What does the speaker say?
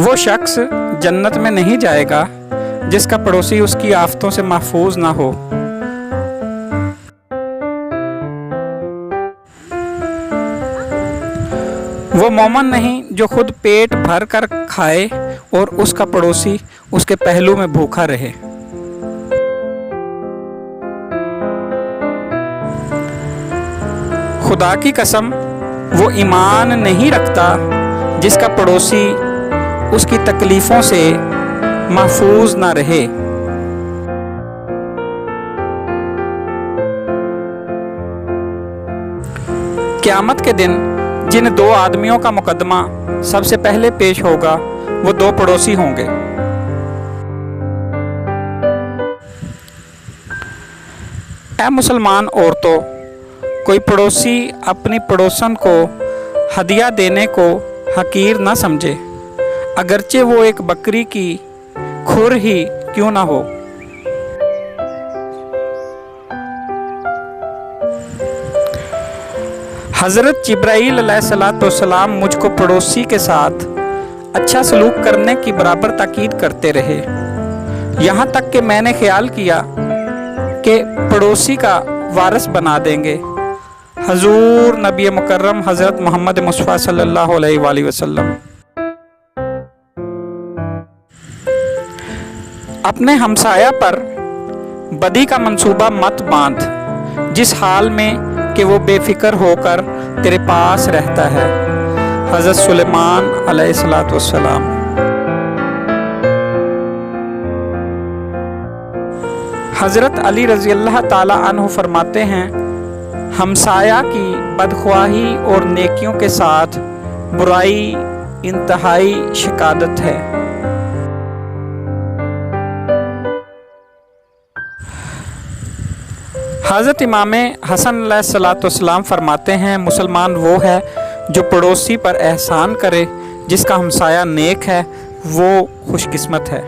وہ شخص جنت میں نہیں جائے گا جس کا پڑوسی اس کی آفتوں سے محفوظ نہ ہو۔ وہ مومن نہیں جو خود پیٹ بھر کر کھائے اور اس کا پڑوسی اس کے پہلو میں بھوکا رہے۔ خدا کی قسم وہ ایمان نہیں رکھتا جس کا پڑوسی اس کی تکلیفوں سے محفوظ نہ رہے۔ قیامت کے دن جن دو آدمیوں کا مقدمہ سب سے پہلے پیش ہوگا وہ دو پڑوسی ہوں گے۔ اے مسلمان عورتوں، کوئی پڑوسی اپنی پڑوسن کو ہدیہ دینے کو حقیر نہ سمجھے، اگرچہ وہ ایک بکری کی کھر ہی کیوں نہ ہو۔ حضرت جبرائیل علیہ السلام مجھ کو پڑوسی کے ساتھ اچھا سلوک کرنے کی برابر تاکید کرتے رہے، یہاں تک کہ میں نے خیال کیا کہ پڑوسی کا وارث بنا دیں گے۔ حضور نبی مکرم حضرت محمد مصطفیٰ صلی اللہ علیہ وآلہ وسلم۔ اپنے ہمسایہ پر بدی کا منصوبہ مت باندھ جس حال میں کہ وہ بے فکر ہو کر تیرے پاس رہتا ہے۔ حضرت سلیمان علیہ السلام۔ حضرت علی رضی اللہ تعالی عنہ فرماتے ہیں، ہمسایہ کی بدخواہی اور نیکیوں کے ساتھ برائی انتہائی شقادت ہے۔ حضرت امام حسن علیہ السلام فرماتے ہیں، مسلمان وہ ہے جو پڑوسی پر احسان کرے، جس کا ہمسایہ نیک ہے وہ خوش قسمت ہے۔